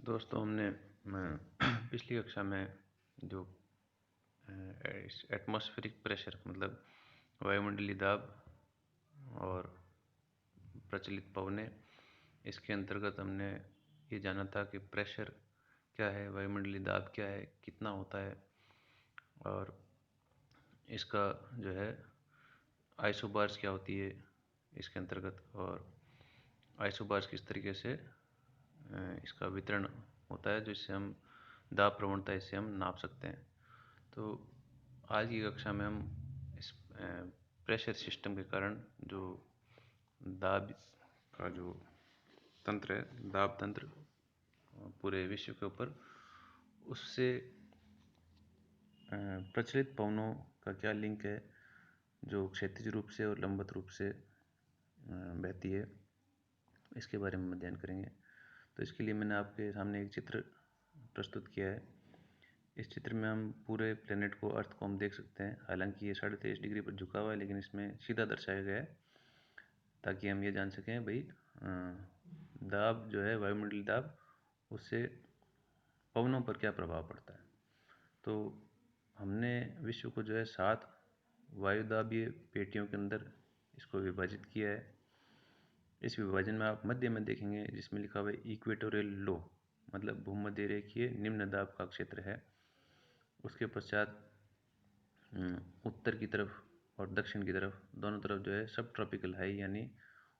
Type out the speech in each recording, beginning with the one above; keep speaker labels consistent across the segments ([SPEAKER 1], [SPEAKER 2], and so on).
[SPEAKER 1] दोस्तों हमने पिछली कक्षा में जो एटमॉस्फेरिक प्रेशर मतलब वायुमंडलीय दाब और प्रचलित पवनें, इसके अंतर्गत हमने ये जाना था कि प्रेशर क्या है, वायुमंडलीय दाब क्या है, कितना होता है और इसका जो है आइसोबार्स क्या होती है इसके अंतर्गत, और आइसोबार्स किस तरीके से इसका वितरण होता है जिससे हम दाब प्रवणता इससे हम नाप सकते हैं। तो आज की कक्षा में हम इस प्रेशर सिस्टम के कारण जो दाब का जो तंत्र है, दाब तंत्र पूरे विश्व के ऊपर, उससे प्रचलित पवनों का क्या लिंक है जो क्षैतिज रूप से और लंबवत रूप से बहती है, इसके बारे में अध्ययन करेंगे। तो इसके लिए मैंने आपके सामने एक चित्र प्रस्तुत किया है। इस चित्र में हम पूरे प्लेनेट को, अर्थ को हम देख सकते हैं। हालांकि ये 23.5 डिग्री पर झुका हुआ है, लेकिन इसमें सीधा दर्शाया गया है ताकि हम ये जान सकें भाई दाब जो है, वायुमंडलीय दाब, उससे पवनों पर क्या प्रभाव पड़ता है। तो हमने विश्व को जो है 7 वायुदाबीय पेटियों के अंदर इसको विभाजित किया है। इस विभाजन में आप मध्य में देखेंगे जिसमें लिखा हुआ है इक्वेटोरियल लो, मतलब भूमध्य रेखीय निम्न दाब का क्षेत्र है। उसके पश्चात उत्तर की तरफ और दक्षिण की तरफ, दोनों तरफ जो है सब ट्रॉपिकल हाई यानी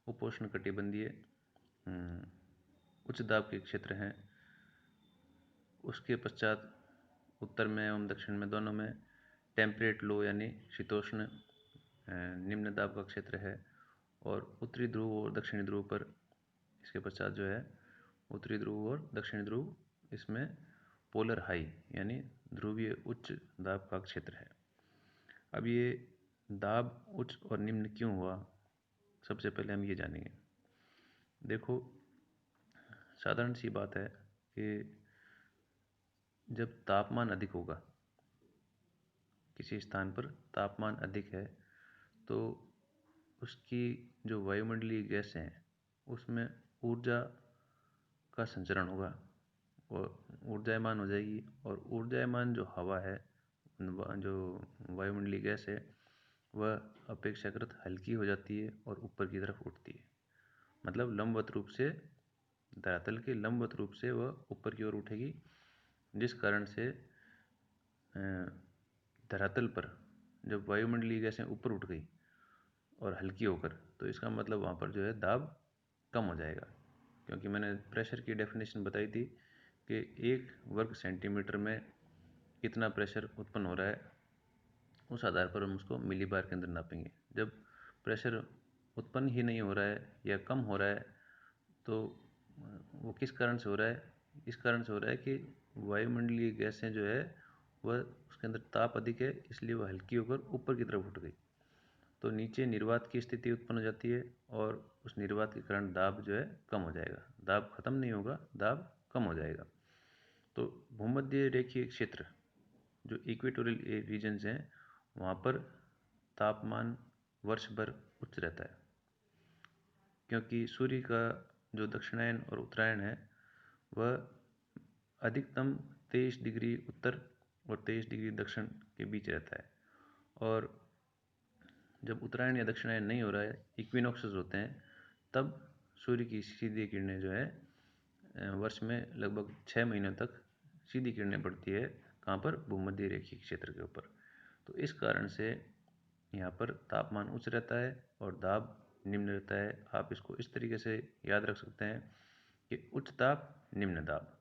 [SPEAKER 1] उपोष्ण कटिबंधीय उच्च दाब के क्षेत्र हैं। उसके पश्चात उत्तर में एवं दक्षिण में दोनों में टेम्परेट लो यानी शीतोष्ण निम्न दाब का क्षेत्र है। और उत्तरी ध्रुव और दक्षिणी ध्रुव पर इसके पश्चात जो है उत्तरी ध्रुव और दक्षिणी ध्रुव, इसमें पोलर हाई यानी ध्रुवीय उच्च दाब का क्षेत्र है। अब ये दाब उच्च और निम्न क्यों हुआ, सबसे पहले हम ये जानेंगे। देखो, साधारण सी बात है कि जब तापमान अधिक होगा, किसी स्थान पर तापमान अधिक है, तो उसकी जो वायुमंडलीय गैसें हैं उसमें ऊर्जा का संचरण होगा, वो ऊर्जायमान हो जाएगी। और ऊर्जायमान जो हवा है, जो वायुमंडलीय गैस है, वह अपेक्षाकृत हल्की हो जाती है और ऊपर की तरफ उठती है। मतलब लंबवत रूप से, धरातल के लंबवत रूप से वह ऊपर की ओर उठेगी, जिस कारण से धरातल पर जब वायुमंडलीय गैसें ऊपर उठ गई और हल्की होकर, तो इसका मतलब वहाँ पर जो है दाब कम हो जाएगा। क्योंकि मैंने प्रेशर की डेफिनेशन बताई थी कि 1 वर्ग सेंटीमीटर में कितना प्रेशर उत्पन्न हो रहा है, उस आधार पर हम उसको मिली बार के अंदर नापेंगे। जब प्रेशर उत्पन्न ही नहीं हो रहा है या कम हो रहा है, तो वो किस कारण से हो रहा है? इस कारण से हो रहा है कि वायुमंडलीय गैसें जो है वह, उसके अंदर ताप अधिक है, इसलिए वह हल्की होकर ऊपर की तरफ उठ गई। तो नीचे निर्वात की स्थिति उत्पन्न हो जाती है और उस निर्वात के कारण दाब जो है कम हो जाएगा। दाब खत्म नहीं होगा, दाब कम हो जाएगा। तो भूमध्य रेखीय क्षेत्र जो इक्वेटोरियल रीजन्स हैं, वहाँ पर तापमान वर्ष भर उच्च रहता है, क्योंकि सूर्य का जो दक्षिणायन और उत्तरायण है वह अधिकतम 23 डिग्री उत्तर और 23 डिग्री दक्षिण के बीच रहता है। और जब उत्तरायण या दक्षिणायन नहीं हो रहा है, इक्विनॉक्सेस होते हैं, तब सूर्य की सीधी किरणें जो है वर्ष में लगभग 6 महीनों तक सीधी किरणें पड़ती है। कहाँ पर? भूमध्य रेखीय क्षेत्र के ऊपर। तो इस कारण से यहाँ पर तापमान उच्च रहता है और दाब निम्न रहता है। आप इसको इस तरीके से याद रख सकते हैं कि उच्च ताप, निम्न दाब।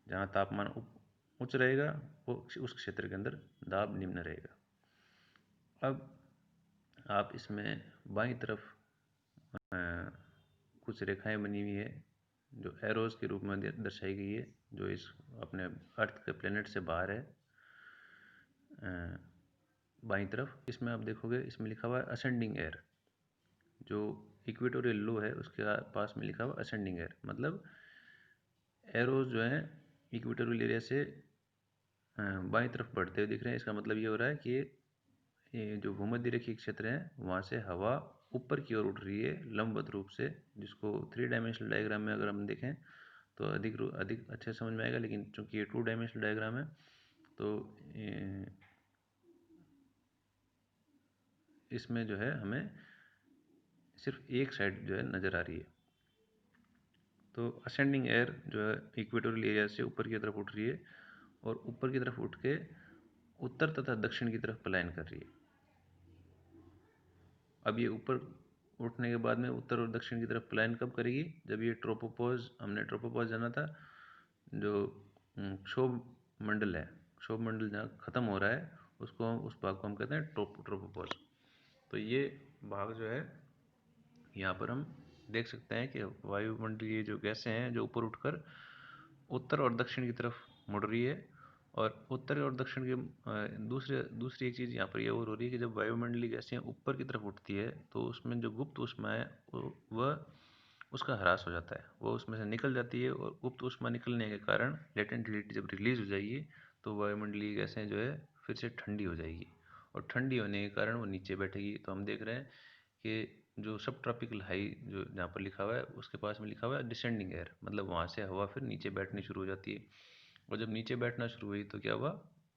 [SPEAKER 1] जहाँ तापमान उच्च रहेगा वो उस क्षेत्र के अंदर दाब निम्न रहेगा। अब आप इसमें बाईं तरफ कुछ रेखाएं बनी हुई है जो एरोज के रूप में दर्शाई गई है, जो इस अपने अर्थ के प्लेनेट से बाहर है। बाईं तरफ इसमें आप देखोगे, इसमें लिखा हुआ है असेंडिंग एयर। जो इक्वेटोरियल लो है उसके पास में लिखा हुआ असेंडिंग एयर, मतलब एरोज जो है इक्वेटोरियल एरिया से बाईं तरफ बढ़ते हुए दिख रहे हैं। इसका मतलब ये हो रहा है कि ये जो भूमध्य रेखीय क्षेत्र है वहाँ से हवा ऊपर की ओर उठ रही है लंबवत रूप से, जिसको 3 डायमेंशनल डायग्राम में अगर हम देखें तो अधिक अच्छे समझ में आएगा। लेकिन चूंकि ये 2 डायमेंशनल डायग्राम है तो इसमें जो है हमें सिर्फ एक साइड जो है नज़र आ रही है। तो असेंडिंग एयर जो है इक्वेटोरियल एरिया से ऊपर की तरफ उठ रही है और ऊपर की तरफ उठ के उत्तर तथा दक्षिण की तरफ पलायन कर रही है। अब ये ऊपर उठने के बाद में उत्तर और दक्षिण की तरफ पलायन कब करेगी? जब ये ट्रोपोपॉज, हमने ट्रोपोपॉज जाना था, जो क्षोभ मंडल है, क्षोभ मंडल जहाँ ख़त्म हो रहा है उसको, उस भाग को हम कहते हैं ट्रोपोपॉज। तो ये भाग जो है यहाँ पर हम देख सकते हैं कि वायुमंडलीय जो गैसें हैं जो ऊपर उठकर उत्तर और दक्षिण की तरफ मुड़ रही है। और उत्तर और दक्षिण के दूसरी एक चीज़ यहाँ पर ये और हो रही है कि जब वायुमंडलीय गैसें ऊपर की तरफ उठती है तो उसमें जो गुप्त ऊष्मा है वह उसका ह्रास हो जाता है, वो उसमें से निकल जाती है। और गुप्त ऊष्मा निकलने के कारण लेटेंट हीट जब रिलीज हो जाएगी तो वायुमंडलीय गैसें जो है फिर से ठंडी हो जाएगी और ठंडी होने के कारण वो नीचे बैठेगी। तो हम देख रहे हैं कि जो सब ट्रॉपिकल हाई जो जहाँ पर लिखा हुआ है उसके पास में लिखा हुआ है डिसेंडिंग एयर, मतलब वहाँ से हवा फिर नीचे बैठनी शुरू हो जाती है। और जब नीचे बैठना शुरू हुई तो क्या हुआ,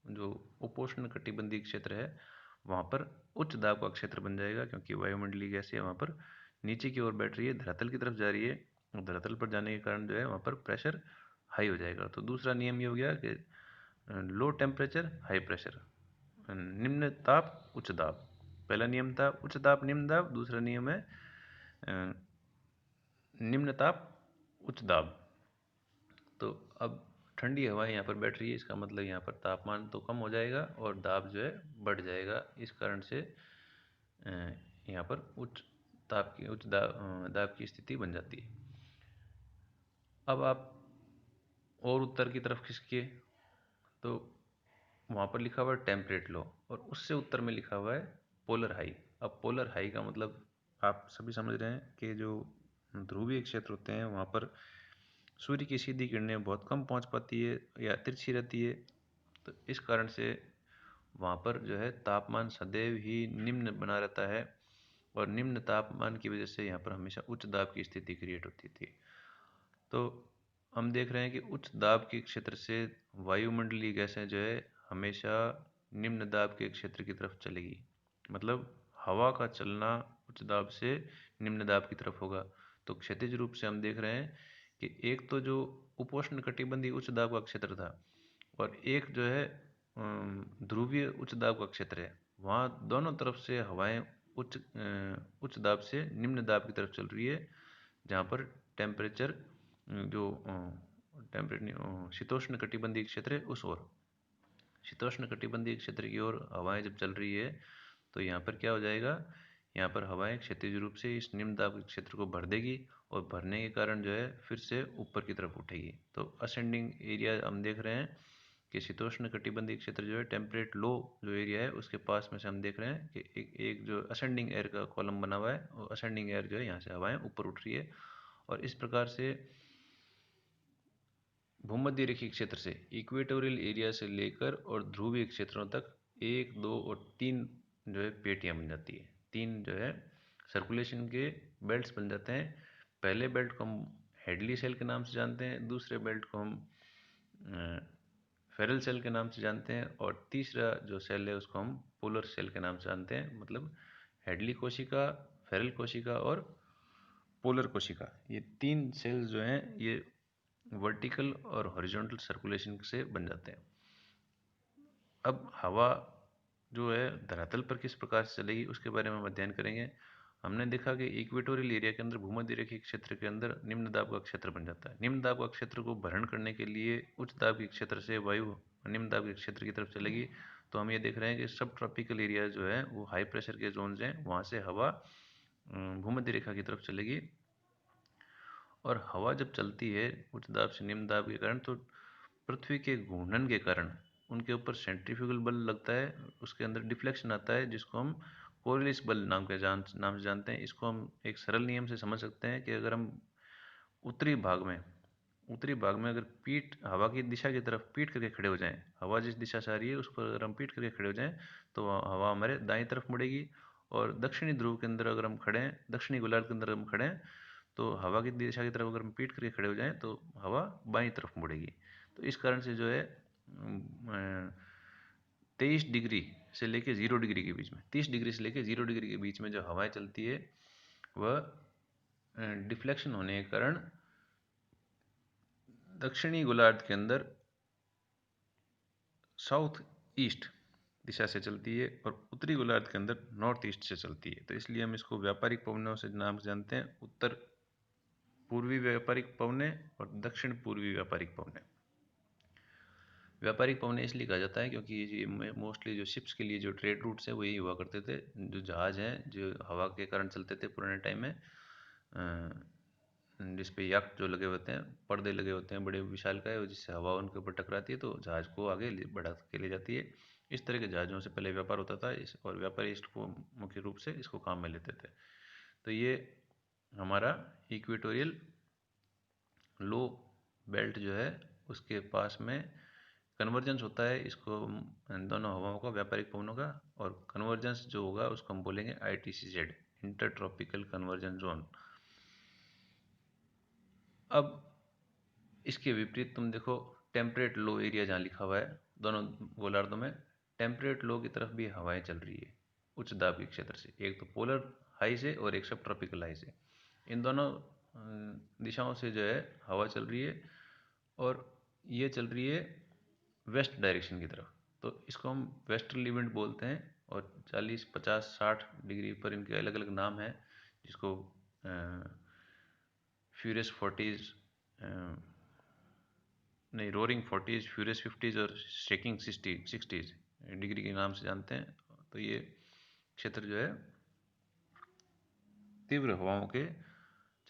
[SPEAKER 1] जो उपोष्ण कटिबंधीय क्षेत्र है वहाँ पर उच्च दाब का क्षेत्र बन जाएगा, क्योंकि वायुमंडलीय गैसें वहाँ पर नीचे की ओर बैठ रही है, धरातल की तरफ जा रही है। और धरातल पर जाने के कारण जो है वहाँ पर प्रेशर हाई हो जाएगा। तो दूसरा नियम ये हो गया कि लो टेम्परेचर हाई प्रेशर, निम्न ताप उच्च दाब। पहला नियम था उच्च ताप निम्न दाब, दूसरा नियम है निम्न ताप उच्च दाब। तो अब ठंडी हवाएं यहाँ पर बैठ रही है, इसका मतलब यहाँ पर तापमान तो कम हो जाएगा और दाब जो है बढ़ जाएगा। इस कारण से यहाँ पर उच्च दाब की स्थिति बन जाती है। अब आप और उत्तर की तरफ खिसकिए तो वहाँ पर लिखा हुआ है टेम्परेट लो और उससे उत्तर में लिखा हुआ है पोलर हाई। अब पोलर हाई का मतलब आप सभी समझ रहे हैं कि जो ध्रुवीय क्षेत्र होते हैं वहाँ पर सूर्य की सीधी किरणें बहुत कम पहुँच पाती है या तिरछी रहती है। तो इस कारण से वहाँ पर जो है तापमान सदैव ही निम्न बना रहता है और निम्न तापमान की वजह से यहाँ पर हमेशा उच्च दाब की स्थिति क्रिएट होती थी। तो हम देख रहे हैं कि उच्च दाब के क्षेत्र से वायुमंडलीय गैसें जो है हमेशा निम्न दाब के क्षेत्र की तरफ चलेगी, मतलब हवा का चलना उच्च दाब से निम्न दाब की तरफ होगा। तो क्षैतिज रूप से हम देख रहे हैं कि एक तो जो उपोष्ण कटिबंधीय उच्च दाब का क्षेत्र था और एक जो है ध्रुवीय उच्च दाब का क्षेत्र है, वहाँ दोनों तरफ से हवाएं उच्च दाब से निम्न दाब की तरफ चल रही है, जहाँ पर टेम्परेचर जो शीतोष्ण कटिबंधीय क्षेत्र है उस ओर, शीतोष्ण कटिबंधीय क्षेत्र की ओर हवाएं जब चल रही है तो यहाँ पर क्या हो जाएगा, यहाँ पर हवाएं क्षैतिज रूप से इस निम्न दाब क्षेत्र को भर देगी और भरने के कारण जो है फिर से ऊपर की तरफ उठेगी। तो असेंडिंग एरिया हम देख रहे हैं कि शीतोष्ण कटिबंधीय क्षेत्र जो है टेम्परेट लो जो एरिया है उसके पास में से हम देख रहे हैं कि एक जो असेंडिंग एयर का कॉलम बना हुआ है और असेंडिंग एयर जो है यहाँ से हवाएं ऊपर उठ रही है। और इस प्रकार से भूमध्य रेखीय क्षेत्र से इक्वेटोरियल एरिया से लेकर और ध्रुवीय क्षेत्रों तक 1, 2 और 3 जो है पेटियाँ बन जाती है। 3 जो है सर्कुलेशन के बेल्ट्स बन जाते हैं। पहले बेल्ट को हम हेडली सेल के नाम से जानते हैं, दूसरे बेल्ट को हम फेरल सेल के नाम से जानते हैं और तीसरा जो सेल है उसको हम पोलर सेल के नाम से जानते हैं। मतलब हेडली कोशिका, फेरल कोशिका और पोलर कोशिका, ये 3 सेल्स जो हैं ये वर्टिकल और हॉरिजॉन्टल सर्कुलेशन से बन जाते हैं। अब हवा जो है धरातल पर किस प्रकार से चलेगी उसके बारे में हम अध्ययन करेंगे। हमने देखा कि इक्वेटोरियल एरिया के अंदर भूमध्य रेखीय क्षेत्र के अंदर निम्न दाब का क्षेत्र बन जाता है। निम्न दाब का क्षेत्र को भरण करने के लिए उच्च दाब के क्षेत्र से वायु निम्न दाब के क्षेत्र की तरफ चलेगी। तो हम ये देख रहे हैं कि सब ट्रॉपिकल एरिया जो है वो हाई प्रेशर के जोन्स हैं, वहाँ से हवा भूमध्य रेखा की तरफ चलेगी। और हवा जब चलती है उच्च दाब से निम्न दाब के कारण तो पृथ्वी के घूर्णन के कारण उनके ऊपर सेंट्रीफ्यूगल बल लगता है, उसके अंदर डिफ्लेक्शन आता है जिसको हम कोरियलिस बल नाम से जानते हैं। इसको हम एक सरल नियम से समझ सकते हैं कि अगर हम उत्तरी भाग में अगर पीठ हवा की दिशा की तरफ पीठ करके खड़े हो जाएं, हवा जिस दिशा से आ रही है उस पर अगर हम पीठ करके खड़े हो जाएं तो हवा हमारे दाईं तरफ मुड़ेगी। और दक्षिणी ध्रुव के अंदर अगर हम खड़े हैं, दक्षिणी गोलार्ध के अंदर हम खड़े हैं तो हवा की दिशा की तरफ अगर हम पीठ करके खड़े हो जाएं तो हवा बाईं तरफ मुड़ेगी। तो इस कारण से जो है 23 डिग्री से लेके 0 डिग्री के बीच में, 30 डिग्री से लेके 0 डिग्री के बीच में जो हवाएं चलती है वह डिफ्लेक्शन होने के कारण दक्षिणी गोलार्ध के अंदर साउथ ईस्ट दिशा से चलती है और उत्तरी गोलार्ध के अंदर नॉर्थ ईस्ट से चलती है। तो इसलिए हम इसको व्यापारिक पवनों से नाम से जानते हैं, उत्तर पूर्वी व्यापारिक पवने और दक्षिण पूर्वी व्यापारिक पवने। व्यापारिक पवने इसलिए कहा जाता है क्योंकि ये मोस्टली जो शिप्स के लिए जो ट्रेड रूट्स हैं वो यही हुआ करते थे। जो जहाज़ हैं जो हवा के कारण चलते थे पुराने टाइम में, जिस पे याक जो लगे होते हैं, पर्दे लगे होते हैं बड़े विशालकाय, और जिससे हवा उनके ऊपर टकराती है तो जहाज़ को आगे बढ़ा के ले जाती है। इस तरह के जहाज़ों से पहले व्यापार होता था और व्यापारी इसको मुख्य रूप से इसको काम में लेते थे। तो ये हमारा इक्वेटोरियल लो बेल्ट जो है उसके पास में कन्वर्जेंस होता है, इसको इन दोनों हवाओं का, व्यापारिक पवनों का, और कन्वर्जेंस जो होगा उसको हम बोलेंगे ITCZ, inter tropical convergence zone. अब इसके विपरीत तुम देखो टेम्परेट लो एरिया जहाँ लिखा हुआ है दोनों गोलार्धों में, टेम्परेट लो की तरफ भी हवाएं चल रही है उच्च दाब के क्षेत्र से, एक तो पोलर हाई से और एक सब ट्रॉपिकल हाई से। इन दोनों दिशाओं से जो है हवा चल रही है और ये चल रही है वेस्ट डायरेक्शन की तरफ। तो इसको हम वेस्टर्ली विंड बोलते हैं और 40, 50, 60 डिग्री पर इनके अलग अलग नाम हैं, जिसको फ्यूरियस 40s, नहीं रोरिंग 40s, फ्यूरियस 50s और शेकिंग 60s डिग्री के नाम से जानते हैं। तो ये क्षेत्र जो है तीव्र हवाओं के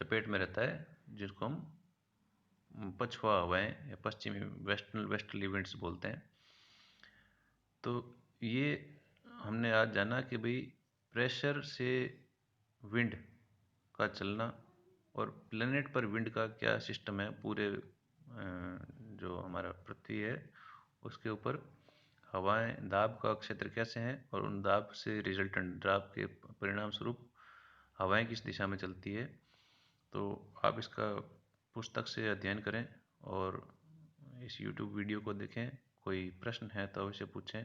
[SPEAKER 1] चपेट में रहता है, जिसको हम पछुआ हवाएं या पश्चिमी वेस्टर्ली विंड्स बोलते हैं। तो ये हमने आज जाना कि भाई प्रेशर से विंड का चलना और प्लेनेट पर विंड का क्या सिस्टम है, पूरे जो हमारा पृथ्वी है उसके ऊपर हवाएं दाब का क्षेत्र कैसे हैं और उन दाब से रिजल्टेंट दाब के परिणाम स्वरूप हवाएं किस दिशा में चलती है। तो आप इसका पुस्तक से अध्ययन करें और इस YouTube वीडियो को देखें। कोई प्रश्न है तो अवश्य पूछें।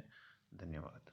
[SPEAKER 1] धन्यवाद।